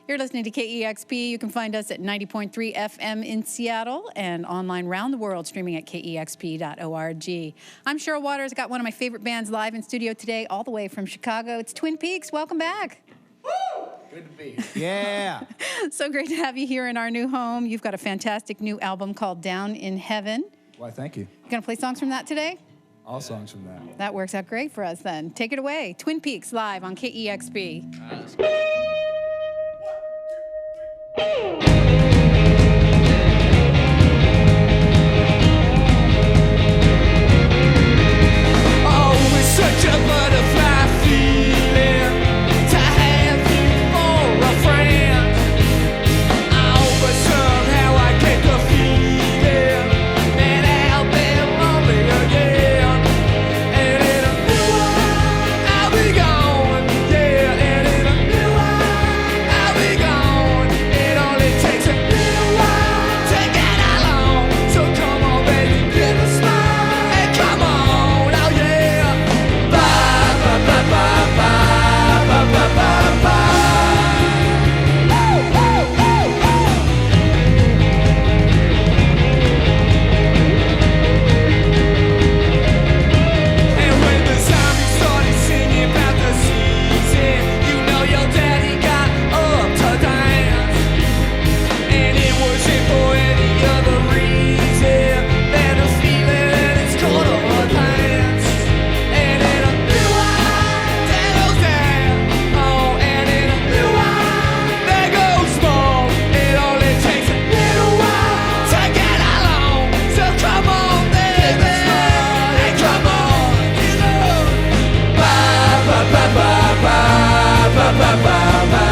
You're listening to KEXP. You can find us at 90.3 FM in Seattle and online around the world, streaming at KEXP.org. I'm Cheryl Waters. I got one of my favorite bands live in studio today, all the way from Chicago. It's Twin Peaks. Welcome back. Woo! Good to be here. Yeah. So great to have you here in our new home. You've got a fantastic new album called Down in Heaven. Why, thank you. You going to play songs from that today? All songs from that. That works out great for us then. Take it away. Twin Peaks live on KEXP. Oh, it's such a butterfly feeling to have you for a friend. Oh, but somehow I get the feeling that I'll be lonely again. And in a new one, I'll be gone. Yeah, and in a new one, I'll be gone. It only takes a little while to get along. So come on, baby, give a smile and come on. Oh yeah. Bye, bye, bye, bye, bye, bye, bye, bye, bye. Woo, woo, woo, woo. And when the zombies started singing about the season, you know your daddy got up to dance. And it wasn't for any other reason than a feeling that it's gonna advance. And in a new one, there goes down. Oh, and in a new one, there goes small. It only takes a little while to get along. So come on, baby, and come on, you know. Bye, bye, bye, bye, bye, bye, bye, bye, bye.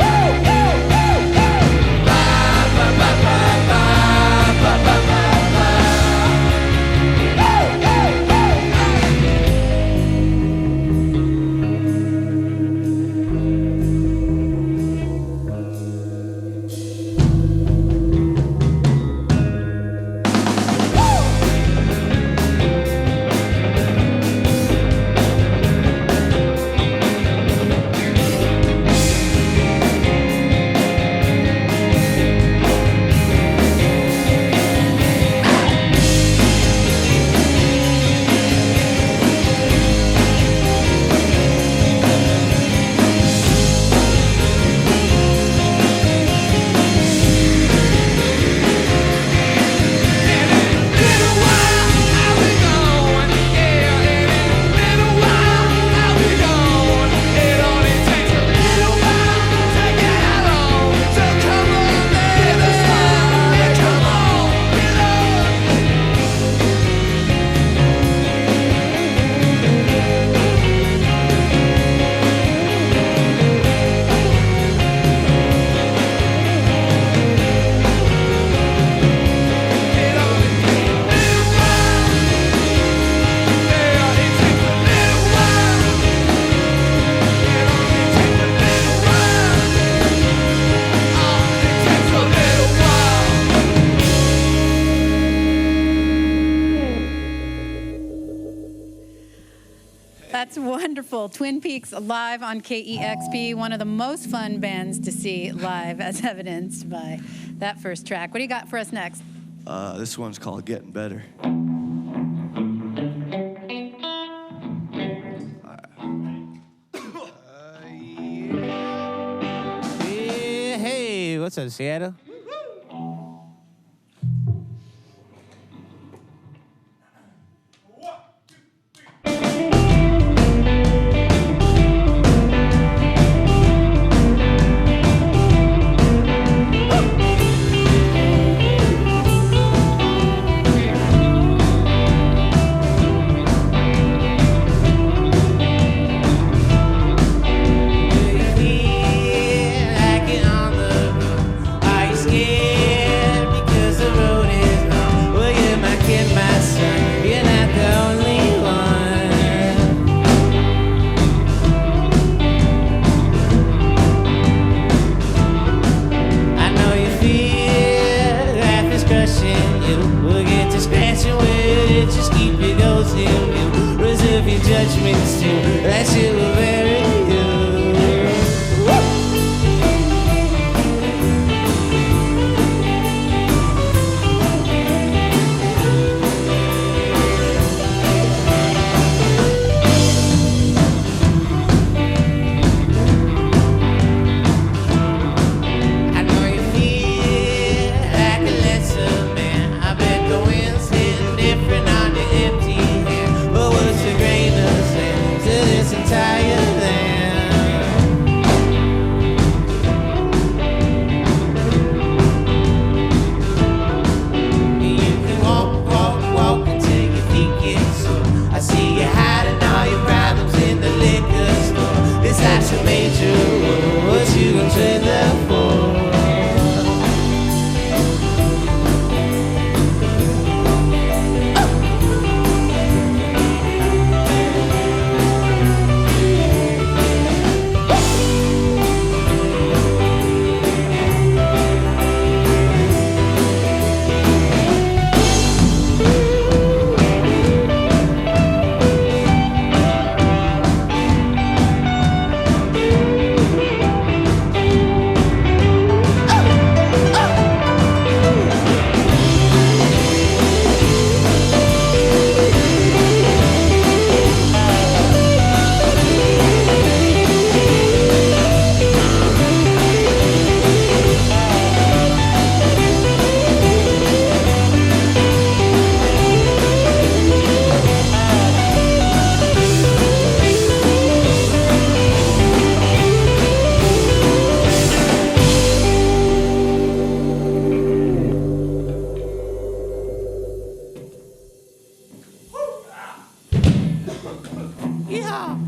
Woo, woo, woo, woo. Bye, bye, bye, bye, bye, bye, bye, bye, bye. Woo, woo, woo, woo. That's wonderful. Twin Peaks live on KEXP, one of the most fun bands to see live, as evidenced by that first track. What do you got for us next? This one's called Getting Better. Yeah, hey, what's up, Seattle? Like it on the roof. made you. What you gonna trade that for?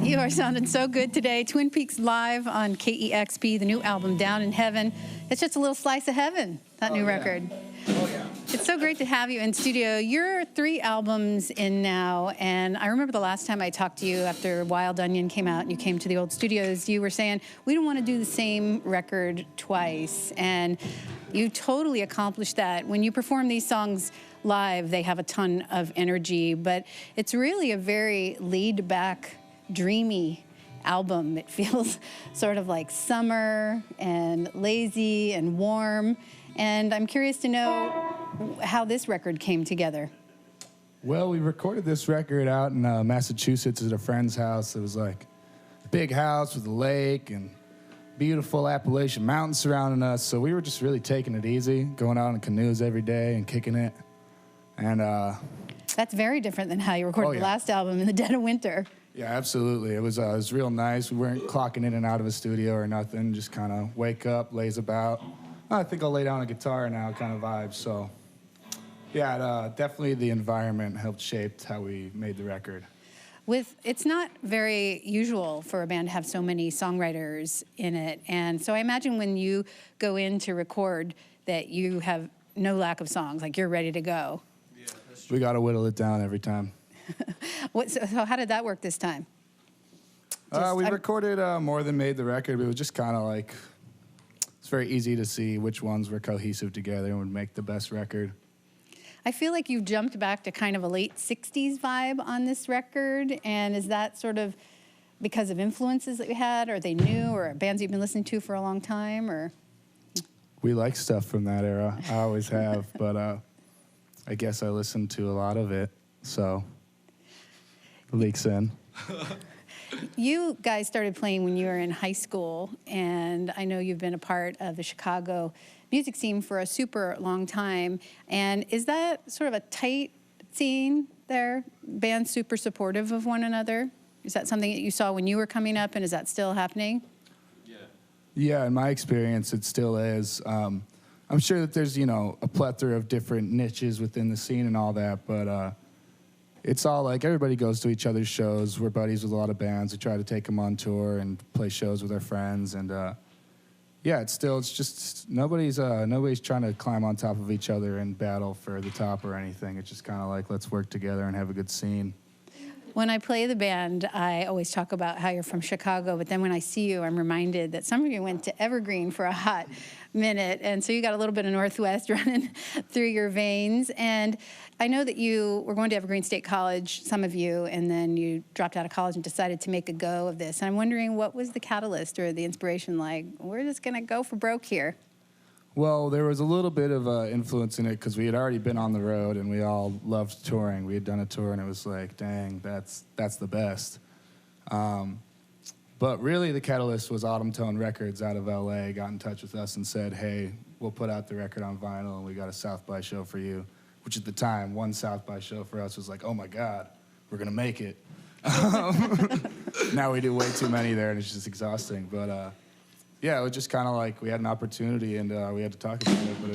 You are sounding so good today. Twin Peaks Live on KEXP, the new album, Down in Heaven. It's just a little slice of heaven, that new record. Oh, yeah. It's so great to have you in studio. You're 3 albums in now, and I remember the last time I talked to you after Wild Onion came out and you came to the old studios, you were saying, we don't want to do the same record twice, and you totally accomplished that. When you perform these songs live, they have a ton of energy, but it's really a very laid-back, dreamy album. It feels sort of like summer and lazy and warm, and I'm curious to know how this record came together. Well, we recorded this record out in Massachusetts at a friend's house. It was like a big house with a lake and beautiful Appalachian mountains surrounding us. So we were just really taking it easy, going out in canoes every day and kicking it. And That's very different than how you recorded the last album in the dead of winter. yeah, absolutely. It was real nice. We weren't clocking in and out of a studio or nothing. Just kind of wake up, laze about. I think I'll lay down a guitar now kind of vibe. So yeah, definitely the environment helped shape how we made the record. It's not very usual for a band to have so many songwriters in it. And so I imagine when you go in to record that you have no lack of songs, like you're ready to go. Yeah, that's true. We got to whittle it down every time. So how did that work this time? We recorded more than made the record, but it was just kind of like, it's very easy to see which ones were cohesive together and would make the best record. I feel like you've jumped back to kind of a late 60s vibe on this record. And is that sort of because of influences that you had, or are they new, or bands you've been listening to for a long time, or? We like stuff from that era. I always have, but I guess I listened to a lot of it, so it leaks in. You guys started playing when you were in high school, and I know you've been a part of the Chicago music scene for a super long time. And is that sort of a tight scene there? Bands super supportive of one another? Is that something that you saw when you were coming up, and is that still happening? Yeah, in my experience, it still is. I'm sure that there's, a plethora of different niches within the scene and all that, but it's all like everybody goes to each other's shows. We're buddies with a lot of bands. We try to take them on tour and play shows with our friends, and yeah, it's just nobody's trying to climb on top of each other and battle for the top or anything. It's just kind of like, let's work together and have a good scene. When I play the band, I always talk about how you're from Chicago, but then when I see you, I'm reminded that some of you went to Evergreen for a hot minute, and so you got a little bit of Northwest running through your veins. And I know that you were going to Evergreen State College, some of you, and then you dropped out of college and decided to make a go of this. And I'm wondering, what was the catalyst or the inspiration like? We're just going to go for broke here. Well, there was a little bit of influence in it because we had already been on the road and we all loved touring. We had done a tour and it was like, dang, that's the best. But really the catalyst was Autumn Tone Records out of LA got in touch with us and said, hey, we'll put out the record on vinyl and we got a South by show for you, which at the time, one South by show for us was like, oh my God, we're going to make it. Now we do way too many there and it's just exhausting. But yeah, it was just kind of like we had an opportunity and we had to talk about it, but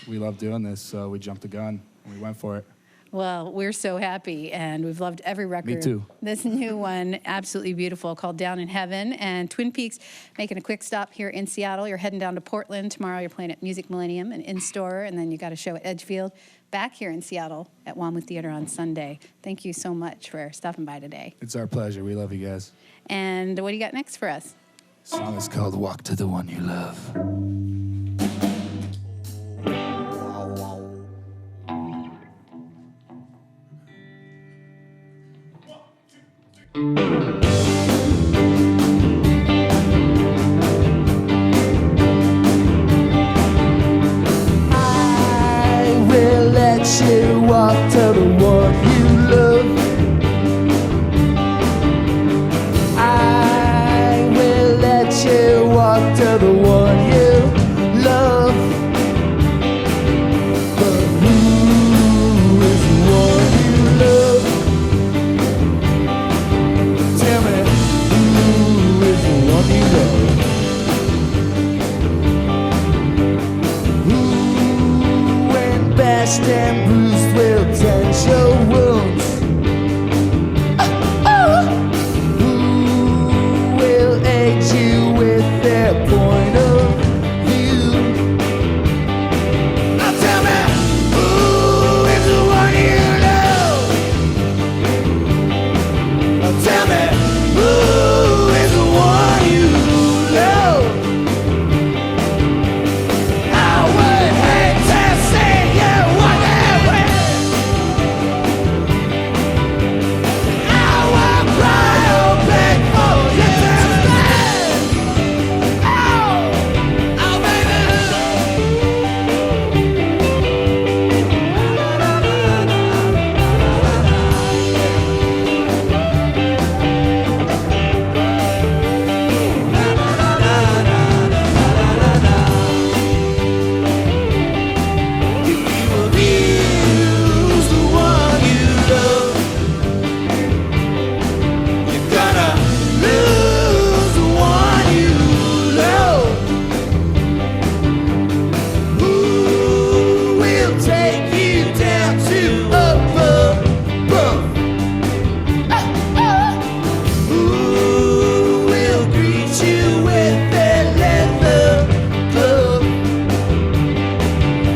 we loved doing this, so we jumped the gun and we went for it. Well, we're so happy, and we've loved every record. Me too. This new one, absolutely beautiful, called Down in Heaven. And Twin Peaks making a quick stop here in Seattle. You're heading down to Portland. Tomorrow you're playing at Music Millennium and In-Store, and then you got a show at Edgefield. Back here in Seattle at WAMU Theater on Sunday. Thank you so much for stopping by today. It's our pleasure. We love you guys. And what do you got next for us? The song is called Walk to the One You Love. I will let you walk to the one you love. I will let you walk to the one you love. But who is the one you love? Tell me, who is the one you love? Who, when bashed and bruised, will tend your wounds? Who will aid you with their point of view? Now tell me, who is the one you love? Now tell me, who is the one you love? I would hate to see you walk that way. I will cry or beg for you to stay. Oh, baby. You will lose the one you love. You're gonna lose the one you love. Who will take you down to above? Who will greet you with their leather glove?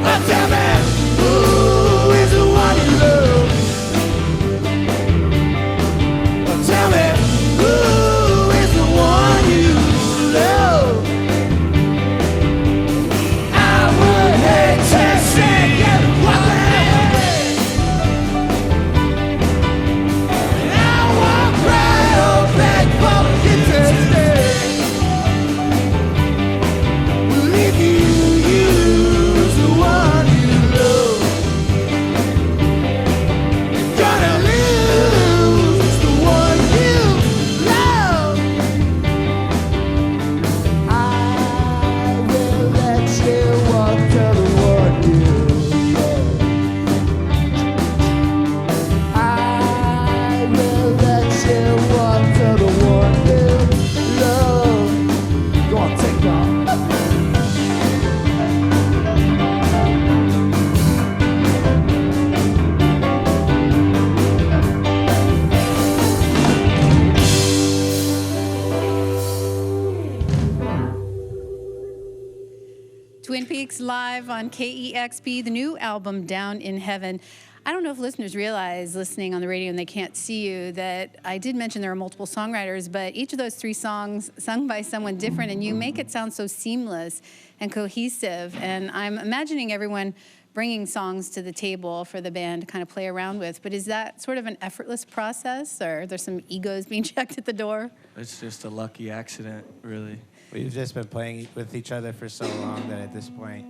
Now tell me, who is the one you love? Now tell me, who is the one you love? I would hate to see you walk that way. And I won't cry or beg for you to stay. Well, if you use the one you love, you're gonna lose the one you love. I will let you walk to the one you love. I will let you walk to the one you love. Go on, take off. Twin Peaks live on KEXP, the new album Down in Heaven. I don't know if listeners realize, listening on the radio and they can't see you, that I did mention there are multiple songwriters, but each of those 3 songs sung by someone different, and you make it sound so seamless and cohesive. And I'm imagining everyone bringing songs to the table for the band to kind of play around with. But is that sort of an effortless process, or are there some egos being checked at the door? It's just a lucky accident, really. We've just been playing with each other for so long that at this point,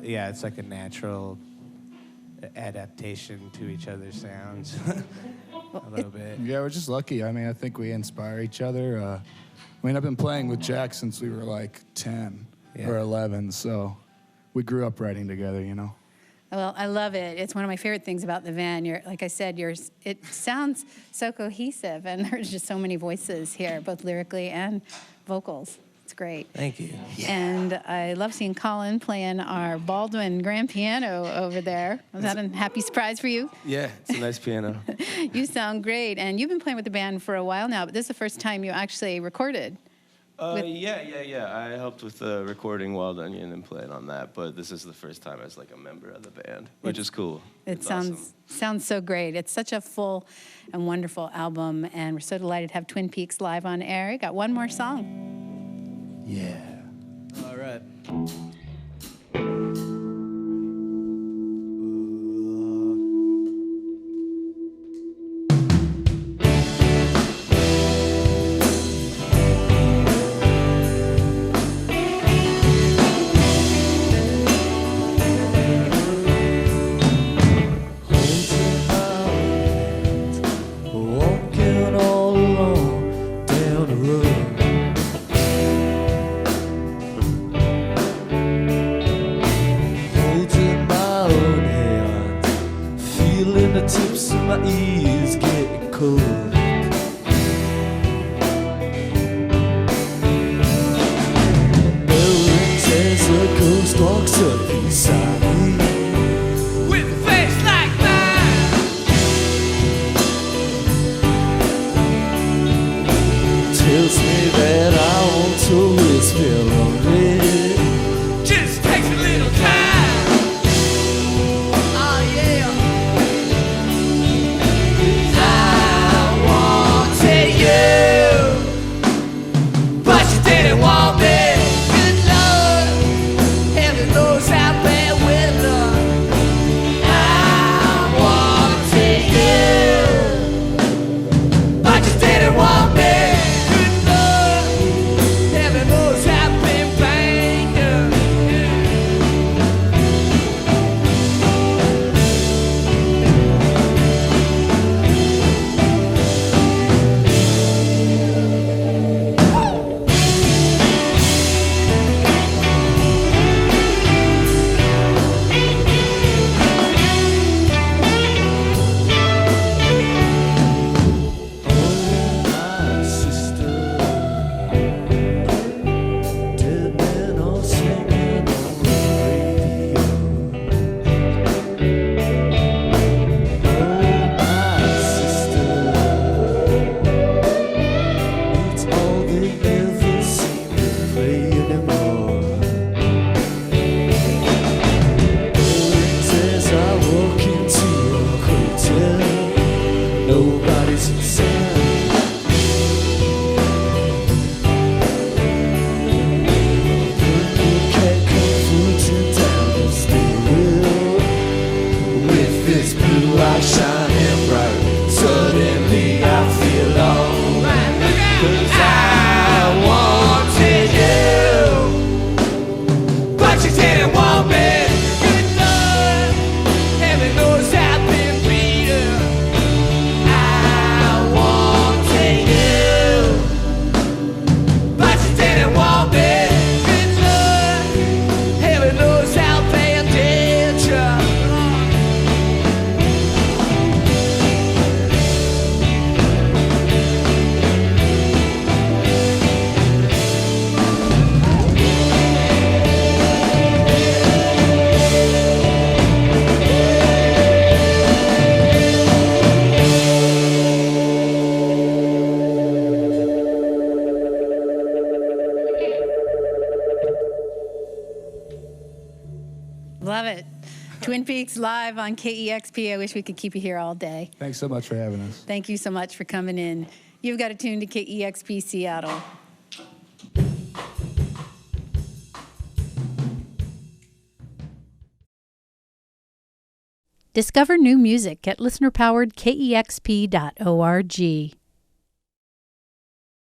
yeah, it's like a natural adaptation to each other's sounds a little bit. Yeah, we're just lucky. I mean, I think we inspire each other. I mean, I've been playing with Jack since we were like 10 or 11, so we grew up writing together, you know. Well, I love it. It's one of my favorite things about the van. Like I said, it sounds so cohesive, and there's just so many voices here, both lyrically and vocals. It's great. Thank you. And I love seeing Colin playing our Baldwin grand piano over there. Was that a happy surprise for you? Yeah, it's a nice piano. You sound great. And you've been playing with the band for a while now, but this is the first time you actually recorded. Yeah. I helped with the recording Wild Onion and played on that, but this is the first time as like a member of the band, which is cool. It It's sounds awesome. sounds so great. It's such a full and wonderful album, and we're so delighted to have Twin Peaks live on air. You got one more song. Yeah. All right. Walking all alone down the road. Holding my own hand, feeling the tips of my ears getting cold. Melons as a ghost walks up beside me. With a face like mine, Tells me that I want to whisper lonely. just takes a little time. Oh yeah. I wanted you, but you didn't want me. Good Lord, heaven knows I've been with her. I wanted you, but you didn't want me. Good Lord, heaven knows I've been banged up. My sister, dead men all singing on the radio. Oh, my sister, it's all they ever seem to play anymore. Always as I walk into a hotel, nobody's inside. You can't come floating down the stairwell with this blue light shining bright. Suddenly I feel alright, 'cause I wanted you, but you didn't want me. Good Lord, heaven knows I've been beaten. I wanted you, but you didn't want me. Good Lord, heaven knows I've been danger. Love it. Twin Peaks live on KEXP. I wish we could keep you here all day. Thanks so much for having us. Thank you so much for coming in. You've got to tune to KEXP Seattle. Discover new music at listener-powered KEXP.org.